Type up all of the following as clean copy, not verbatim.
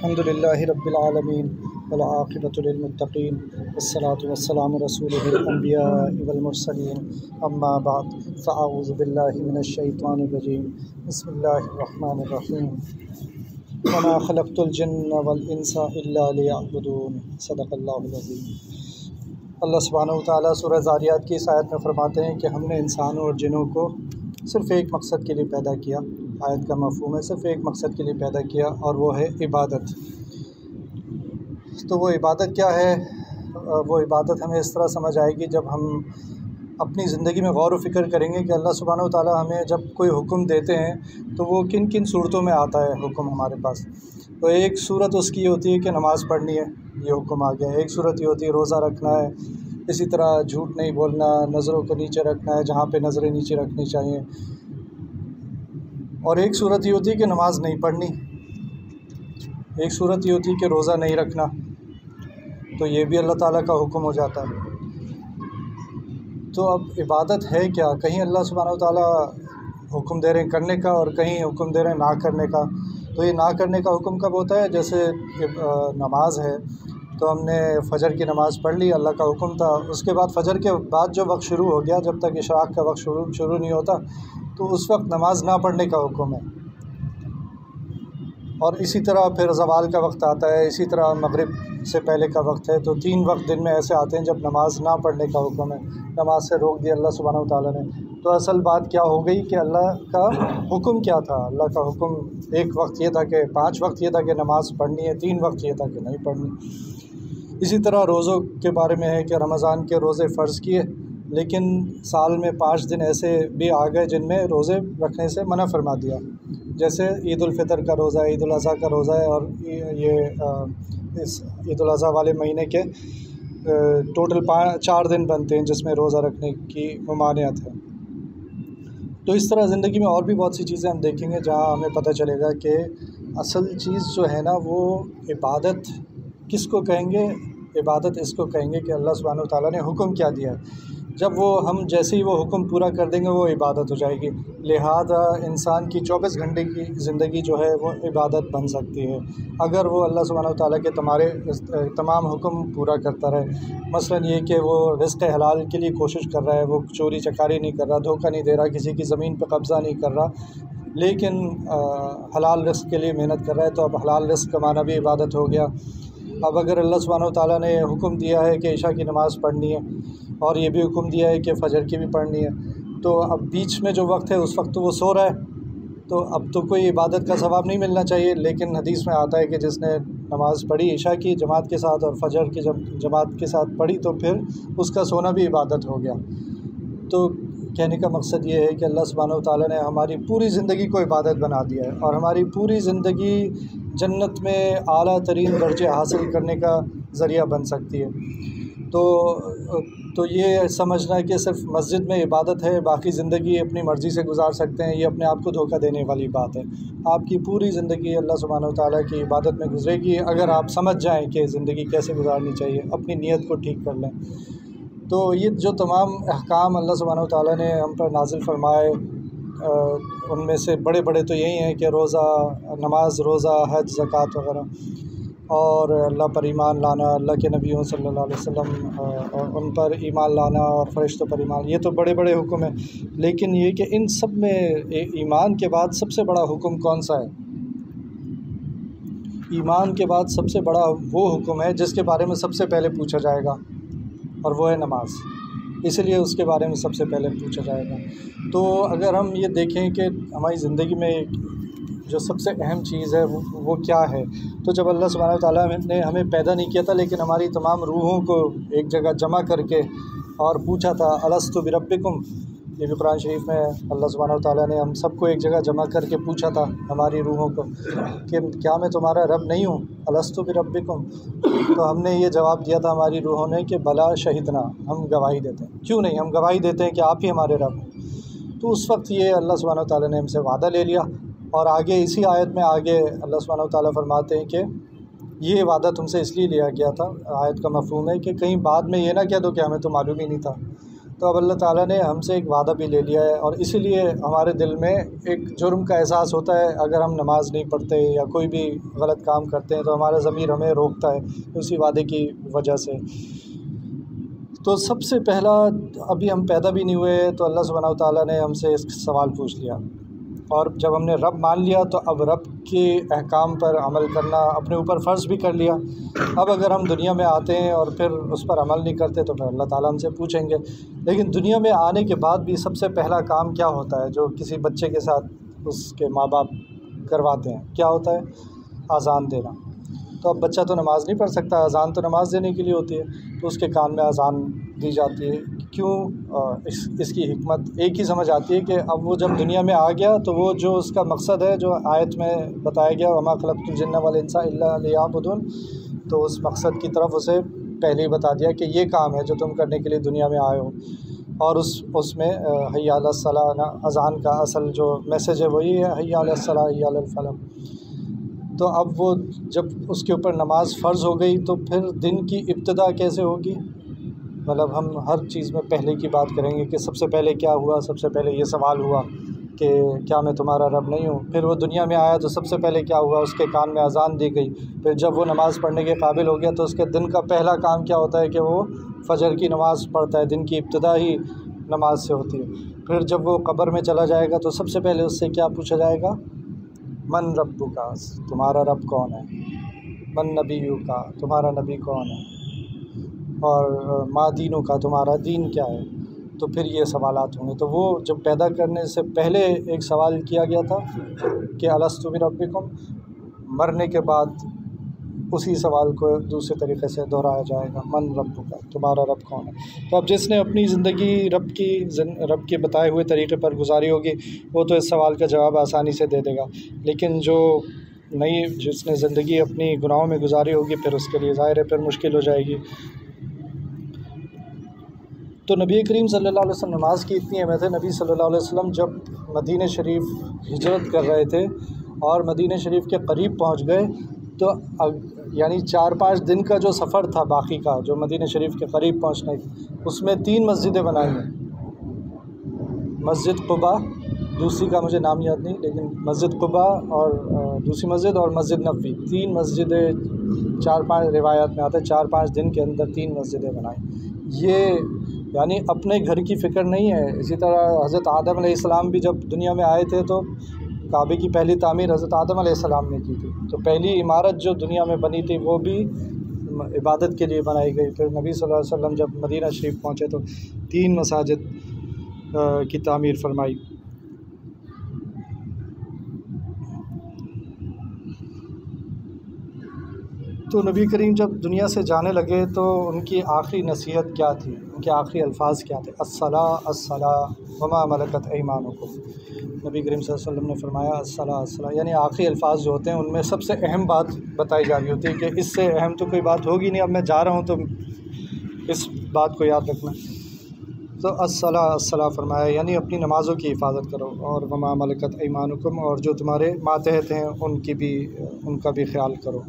अल्हम्दुलिल्लाहि रब्बिल आलमीन वल आक़िबतु लिल मुत्तक़ीन वस्सलातु वस्सलामु रसूलिहिल अंबियाइ वल मुरसलीन अम्मा बाद फ़अऊज़ु बिल्लाहि मिनश शैतानिर रजीम बिस्मिल्लाहिर रहमानिर रहीम वमा खलक़तुल जिन्ना वल इंसा इल्ला लियअबुदून सदक़ल्लाहुल अज़ीम। अल्लाह सुब्हानहु व तआला सूरह ज़ारियात की इस आयत में फ़रमाते हैं कि हमने इंसानों और जिन्नों को सिर्फ़ एक मकसद के लिए पैदा किया। आयत का मफ़हूम है सिर्फ़ एक मकसद के लिए पैदा किया और वो है इबादत। तो वो इबादत क्या है? वो इबादत हमें इस तरह समझ आएगी जब हम अपनी ज़िंदगी में गौर व फ़िक्र करेंगे कि अल्लाह सुब्हानहु व तआला हमें जब कोई हुक्म देते हैं तो वो किन किन सूरतों में आता है हुक्म हमारे पास। तो एक सूरत उसकी ये होती है कि नमाज़ पढ़नी है, ये हुक्म आ गया। एक सूरत ये होती है रोज़ा रखना है, इसी तरह झूठ नहीं बोलना, नज़रों को नीचे रखना है जहाँ पे नज़रें नीचे रखनी चाहिए। और एक सूरत ये होती है कि नमाज़ नहीं पढ़नी, एक सूरत ये होती है कि रोज़ा नहीं रखना, तो ये भी अल्लाह ताला का हुक्म हो जाता है। तो अब इबादत है क्या? कहीं अल्लाह सुब्हानहु व तआला हुक्म दे रहे हैं करने का और कहीं हुक्म दे रहे हैं ना करने का। तो ये ना करने का हुक्म कब होता है? जैसे नमाज है तो हमने फ़जर की नमाज़ पढ़ ली, अल्लाह का हुक्म था। उसके बाद फ़जर के बाद जो वक्त शुरू हो गया, जब तक इशराक़ का वक्त शुरू नहीं होता, तो उस वक्त नमाज ना पढ़ने का हुक्म है। और इसी तरह फिर ज़वाल का वक्त आता है, इसी तरह मगरिब से पहले का वक्त है। तो 3 वक्त दिन में ऐसे आते हैं जब नमाज ना पढ़ने का हुक्म है, नमाज से रोक दिया अल्लाह सुब्हानहु व तआला ने। तो असल बात क्या हो गई कि अल्लाह का हुक्म क्या था? अल्लाह का हुक्म एक वक्त ये था कि 5 वक्त ये था कि नमाज़ पढ़नी है, 3 वक्त ये था कि नहीं पढ़नी। इसी तरह रोज़ों के बारे में है कि रमज़ान के रोज़े फ़र्ज़ किए, लेकिन साल में 5 दिन ऐसे भी आ गए जिनमें रोज़े रखने से मना फरमा दिया। जैसे ईद उल फ़ितर का रोज़ा है, ईद उल अज़हा का रोज़ा है, और इस ईद उल अज़हा वाले महीने के टोटल 4 दिन बनते हैं जिसमें रोज़ा रखने की ममानियत है। तो इस तरह ज़िंदगी में और भी बहुत सी चीज़ें हम देखेंगे जहाँ हमें पता चलेगा कि असल चीज़ जो है ना, वो इबादत किसको कहेंगे? इबादत इसको कहेंगे कि अल्लाह सुब्हानहु व तआला ने हुक्म क्या दिया है। जब वो हम जैसे ही वो हुक्म पूरा कर देंगे वो इबादत हो जाएगी। लिहाजा इंसान की 24 घंटे की ज़िंदगी जो है वो इबादत बन सकती है अगर वो अल्लाह सुब्हानहु व तआला के तमाम हुक्म पूरा करता रहे। मसलन ये कि वो रिज़्क़ हलाल के लिए कोशिश कर रहा है, वो चोरी चकारी नहीं कर रहा, धोखा नहीं दे रहा, किसी की ज़मीन पर कब्ज़ा नहीं कर रहा, लेकिन हलाल रिज़्क़ के लिए मेहनत कर रहा है। तो अब हलाल रिज़्क़ कमाना भी इबादत हो गया। अब अगर अल्लाह सुब्हानहु व तआला ने हुक्म दिया है कि इशा की नमाज़ पढ़नी है और ये भी हुक्म दिया है कि फ़जर की भी पढ़नी है, तो अब बीच में जो वक्त है उस वक्त तो वो सो रहा है, तो अब तो कोई इबादत का सवाब नहीं मिलना चाहिए। लेकिन हदीस में आता है कि जिसने नमाज़ पढ़ी इशा की जमात के साथ और फ़जर की जमात के साथ पढ़ी, तो फिर उसका सोना भी इबादत हो गया। तो कहने का मकसद ये है कि अल्लाह सुब्हानहु व तआला ने हमारी पूरी ज़िंदगी को इबादत बना दिया है और हमारी पूरी ज़िंदगी जन्नत में आला तरीन दर्जे हासिल करने का ज़रिया बन सकती है। तो ये समझना कि सिर्फ़ मस्जिद में इबादत है, बाकी ज़िंदगी अपनी मर्ज़ी से गुजार सकते हैं, ये अपने आप को धोखा देने वाली बात है। आपकी पूरी ज़िंदगी अल्लाह सुब्हानहु व तआला की इबादत में गुज़रेगी अगर आप समझ जाएँ कि ज़िंदगी कैसे गुजारनी चाहिए, अपनी नीयत को ठीक कर लें। तो ये जो तमाम अहकाम अल्लाह सुब्हानहु व तआला ने हम पर नाज़िल फ़रमाए, उनमें से बड़े बड़े तो यही हैं कि रोज़ा, नमाज, रोज़ा, हज, ज़कात वग़ैरह, और अल्लाह पर ईमान लाना, अल्लाह के नबियों सल्लल्लाहु अलैहि वसल्लम उन पर ईमान लाना और फ़रिश्तों पर ईमान, ये तो बड़े बड़े हुक्म हैं। लेकिन ये कि इन सब में ईमान के बाद सबसे बड़ा हुक्म कौन सा है? ईमान के बाद सबसे बड़ा वो हुक्म है जिसके बारे में सबसे पहले पूछा जाएगा, और वो है नमाज। इसलिए उसके बारे में सबसे पहले पूछा जाएगा। तो अगर हम ये देखें कि हमारी ज़िंदगी में जो सबसे अहम चीज़ है वो क्या है, तो जब अल्लाह सुब्हानहु व तआला ने हमें पैदा नहीं किया था लेकिन हमारी तमाम रूहों को एक जगह जमा करके और पूछा था, अलस्तु बिरब्बिकुम, ये भी कुरान शरीफ में अल्लाह सुब्हानहु व तआला ने हम सबको एक जगह जमा करके पूछा था हमारी रूहों को कि क्या मैं तुम्हारा रब नहीं हूँ? अलस्तु बिरब्बिकुम। तो हमने ये जवाब दिया था हमारी रूहों ने कि बला शहीदना, हम गवाही देते हैं। क्यों नहीं, हम गवाही देते हैं कि आप ही हमारे रब हैं। तो उस वक्त ये अल्लाह सुब्हानहु व तआला ने हमसे वादा ले लिया, और आगे इसी आयत में आगे अल्लाह सुब्हानहु व तआला फरमाते हैं कि ये वादा तुमसे इसलिए लिया गया था। आयत का मफ़हूम है कि कहीं बाद में ये ना कह दो कि हमें तो मालूम ही नहीं था। तो अब अल्लाह ताला ने हमसे एक वादा भी ले लिया है, और इसीलिए हमारे दिल में एक जुर्म का एहसास होता है। अगर हम नमाज़ नहीं पढ़ते या कोई भी गलत काम करते हैं तो हमारा ज़मीर हमें रोकता है उसी वादे की वजह से। तो सबसे पहला, अभी हम पैदा भी नहीं हुए तो अल्लाह सुब्हानहू व तआला ने हमसे एक सवाल पूछ लिया, और जब हमने रब मान लिया तो अब रब के अहकाम पर अमल करना अपने ऊपर फ़र्ज़ भी कर लिया। अब अगर हम दुनिया में आते हैं और फिर उस पर अमल नहीं करते तो फिर अल्लाह ताला हमसे पूछेंगे। लेकिन दुनिया में आने के बाद भी सबसे पहला काम क्या होता है जो किसी बच्चे के साथ उसके माँ बाप करवाते हैं? क्या होता है? अज़ान देना। तो अब बच्चा तो नमाज़ नहीं पढ़ सकता, अज़ान तो नमाज़ देने के लिए होती है, तो उसके कान में अज़ान दी जाती है। क्यों? इसकी हिकमत एक ही समझ आती है कि अब वो जब दुनिया में आ गया तो वो जो उसका मकसद है जो आयत में बताया गया, वमा खलक़तुल जिन्ना वल इंसा इल्ला लियअबुदून, तो उस मकसद की तरफ उसे पहले ही बता दिया कि ये काम है जो तुम करने के लिए दुनिया में आए हो। और उसमें हय्या अलस सलाह ना, अज़ान का असल जो मैसेज है वही है, हय्या अलस सलाह हय्या अलल फलाह। तो अब वो जब उसके ऊपर नमाज फ़र्ज़ हो गई तो फिर दिन की इब्तिदा कैसे होगी? मतलब हम हर चीज़ में पहले की बात करेंगे कि सबसे पहले क्या हुआ। सबसे पहले ये सवाल हुआ कि क्या मैं तुम्हारा रब नहीं हूँ? फिर वो दुनिया में आया तो सबसे पहले क्या हुआ? उसके कान में अज़ान दी गई। फिर जब वो नमाज़ पढ़ने के काबिल हो गया तो उसके दिन का पहला काम क्या होता है कि वो फ़जर की नमाज़ पढ़ता है। दिन की इब्तिदा ही नमाज से होती है। फिर जब वो कब्र में चला जाएगा तो सबसे पहले उससे क्या पूछा जाएगा? मन रब्बुका, तुम्हारा रब कौन है? मन नबियुका, तुम्हारा नबी कौन है? और मा दीनु का, तुम्हारा दीन क्या है? तो फिर ये सवालात होंगे। तो वो जब पैदा करने से पहले एक सवाल किया गया था कि अलस्तु बिरब्बिकुम, मरने के बाद उसी सवाल को दूसरे तरीक़े से दोहराया जाएगा, मन रब्बुका, तुम्हारा रब कौन है? तो अब जिसने अपनी ज़िंदगी रब के बताए हुए तरीक़े पर गुजारी होगी वो तो इस सवाल का जवाब आसानी से दे देगा। लेकिन जिसने ज़िंदगी अपनी गुनाहों में गुजारी होगी फिर उसके लिए ज़ाहिर है फिर मुश्किल हो जाएगी। तो नबी करीम सल्लल्लाहु अलैहि वसल्लम, नमाज की इतनी अहमियत है। नबी सल्लल्लाहु अलैहि वसल्लम जब मदीना शरीफ हिजरत कर रहे थे और मदीना शरीफ के करीब पहुंच गए तो यानी 4-5 दिन का जो सफ़र था बाकी का, जो मदीना शरीफ के करीब पहुंचने, उसमें 3 मस्जिदें बनाई हैं। मस्जिद कुबा, दूसरी का मुझे नाम याद नहीं, लेकिन मस्जिद कुबा और दूसरी मस्जिद और मस्जिद नबवी, 3 मस्जिदें 4-5 रिवायात में आता है 4-5 दिन के अंदर 3 मस्जिदें बनाई। ये यानी अपने घर की फ़िक्र नहीं है। इसी तरह हज़रत आदम अलैहिस्सलाम भी जब दुनिया में आए थे तो काबे की पहली तामीर हज़रत आदम अलैहिस्सलाम ने की थी। तो पहली इमारत जो दुनिया में बनी थी वो भी इबादत के लिए बनाई गई। फिर नबी सल्लल्लाहु अलैहि वसल्लम जब मदीना शरीफ पहुँचे तो 3 मसाजिद की तामीर फरमाई। तो नबी करीम जब दुनिया से जाने लगे तो उनकी आखिरी नसीहत क्या थी? उनके आखिरी अल्फाज क्या थे? अस्सला अस्सला वमा मलकत ऐमानुकुम। नबी करीम सल्लल्लाहु अलैहि वसल्लम ने फरमाया अस्सला अस्सला, यानी आखिरी अल्फाज जो होते हैं उनमें सबसे अहम बात बताई जा रही होती है कि इससे अहम तो कोई बात होगी नहीं। अब मैं जा रहा हूँ तो इस बात को याद रखना। तो अस्सला अस्सला फरमाया, यानी अपनी नमाज़ों की हिफाजत करो, और वमा मलकत ऐमानुकुम, और जो तुम्हारे मातहत हैं उनका भी ख्याल करो।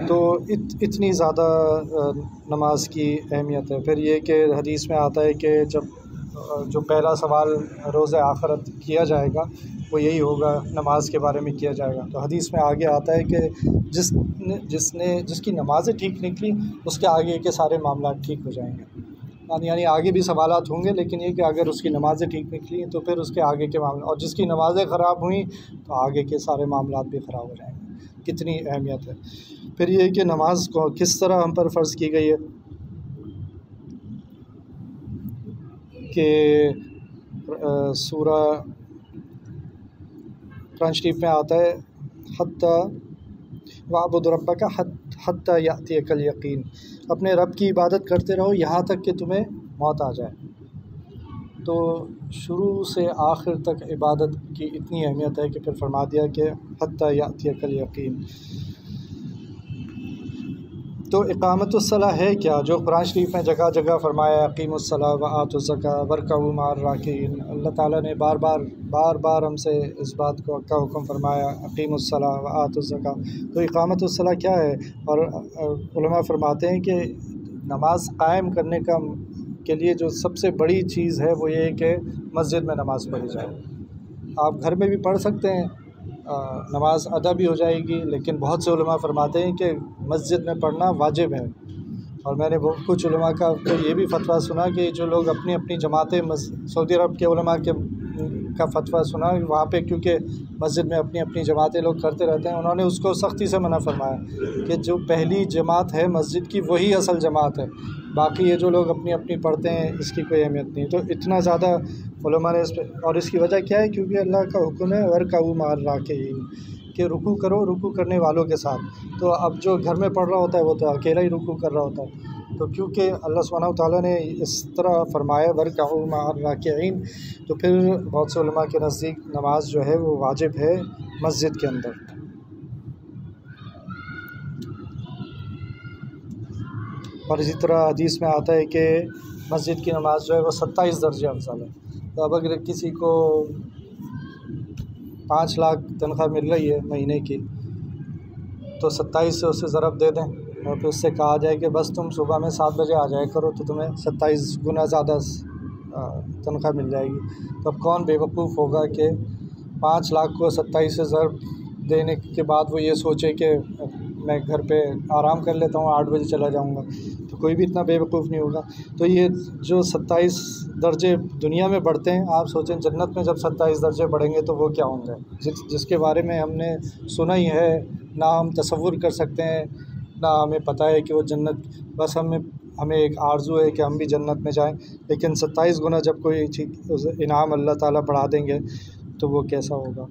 तो इतनी ज़्यादा नमाज की अहमियत है। फिर ये कि हदीस में आता है कि जब जो पहला सवाल रोज़े आखिरत किया जाएगा वो यही होगा, नमाज के बारे में किया जाएगा। तो हदीस में आगे आता है कि जिसकी नमाज़ें ठीक निकली उसके आगे के सारे मामला ठीक हो जाएंगे। यानी आगे भी सवालात होंगे, लेकिन ये कि अगर उसकी नमाज़ें ठीक निकली तो फिर उसके आगे के मामले, और जिसकी नमाज़ें ख़राब हुई तो आगे के सारे मामलात भी ख़राब हो जाएंगे। कितनी अहमियत है। फिर ये कि नमाज को किस तरह हम पर फ़र्ज़ की गई है कि सूरा कुरान शरीफ में आता है हत्ता वअबुद रब्बका हत्ता यातियकल यकीन, अपने रब की इबादत करते रहो यहाँ तक कि तुम्हें मौत आ जाए। तो शुरू से आखिर तक इबादत की इतनी अहमियत है कि फिर फरमा दिया कि हत्ता यातियकल यकीन। तो इक़ामतुस्सलाह है क्या, जो कुरान शरीफ में जगह जगह फरमाया अक़ीमुस्सलाह व आतुज़्ज़काह वरकऊ मअर राकिईन। अल्लाह ताला ने बार बार हमसे इस बात का हुक्म फरमाया अक़ीमुस्सलाह व आतुज़्ज़काह। तो इक़ामतुस्सलाह क्या है? और उलमा फरमाते हैं कि नमाज कायम करने का के लिए जो सबसे बड़ी चीज़ है वो ये है कि मस्जिद में नमाज़ पढ़ी जाए। आप घर में भी पढ़ सकते हैं, नमाज अदा भी हो जाएगी, लेकिन बहुत से उलमा फरमाते हैं कि मस्जिद में पढ़ना वाजिब है। और मैंने बहुत कुछ उलमा का तो ये भी फतवा सुना कि जो लोग अपनी अपनी जमातें सऊदी अरब के उलमा के का फतवा सुना वहाँ पे, क्योंकि मस्जिद में अपनी अपनी जमातें लोग करते रहते हैं, उन्होंने उसको सख्ती से मना फरमाया कि जो पहली जमात है मस्जिद की वही असल जमात है, बाकी ये जो लोग अपनी अपनी पढ़ते हैं इसकी कोई अहमियत नहीं। तो इतना ज़्यादा उलमा ने इस पर, और इसकी वजह क्या है, क्योंकि अल्लाह का हुक्म है वरकऊ मार राकिईन कि रुकू करो रुकू करने वालों के साथ। तो अब जो घर में पढ़ रहा होता है वो तो अकेला ही रुकू कर रहा होता है। तो क्योंकि अल्लाह सुब्हानहू व तआला ने इस तरह फरमाया वरकऊ मार राकिईन, तो फिर बहुत से उलमा के नज़दीक नमाज जो है वो वाजिब है मस्जिद के अंदर। और इसी तरह हदीस में आता है कि मस्जिद की नमाज जो है वो 27 दर्जे अफजल है। तो अब अगर किसी को 5 लाख तनख्वाह मिल रही है महीने की, तो 27 से उसे ज़रब दे दें और फिर उससे कहा जाए कि बस तुम सुबह में 7 बजे आ जाया करो, तो तुम्हें 27 गुना ज़्यादा तनख्वाह मिल जाएगी। तो अब कौन बेवकूफ़ होगा कि 5 लाख को 27 से ज़रब देने के बाद वो ये सोचे कि मैं घर पे आराम कर लेता हूँ, 8 बजे चला जाऊँगा। तो कोई भी इतना बेवकूफ़ नहीं होगा। तो ये जो 27 दर्जे दुनिया में बढ़ते हैं, आप सोचें जन्नत में जब 27 दर्जे बढ़ेंगे तो वो क्या होंगे, जिसके बारे में हमने सुना ही है, ना हम तसव्वुर कर सकते हैं, ना हमें पता है कि वो जन्नत, बस हमें एक आरज़ू है कि हम भी जन्नत में जाएं। लेकिन 27 गुना जब कोई इनाम अल्लाह ताला बढ़ा देंगे तो वो कैसा होगा।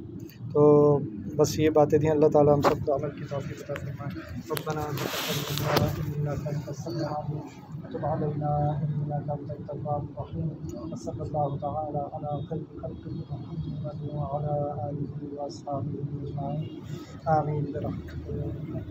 तो बस ये बातें थी। अल्लाह ताला हम सबको अमल की तौफ़ीक़ अता फरमाए। रब्बना तक़ब्बल मिन्ना इन्नका अंतस समीउल अलीम वतुब अलैना इन्नका अंतत तव्वाबुर रहीम। सल्लल्लाहु तआला अला खैरि खल्क़िही मुहम्मद व अला आलिहि व अस्हाबिही अजमाईन। आमीन बिरहमतिका या अरहम।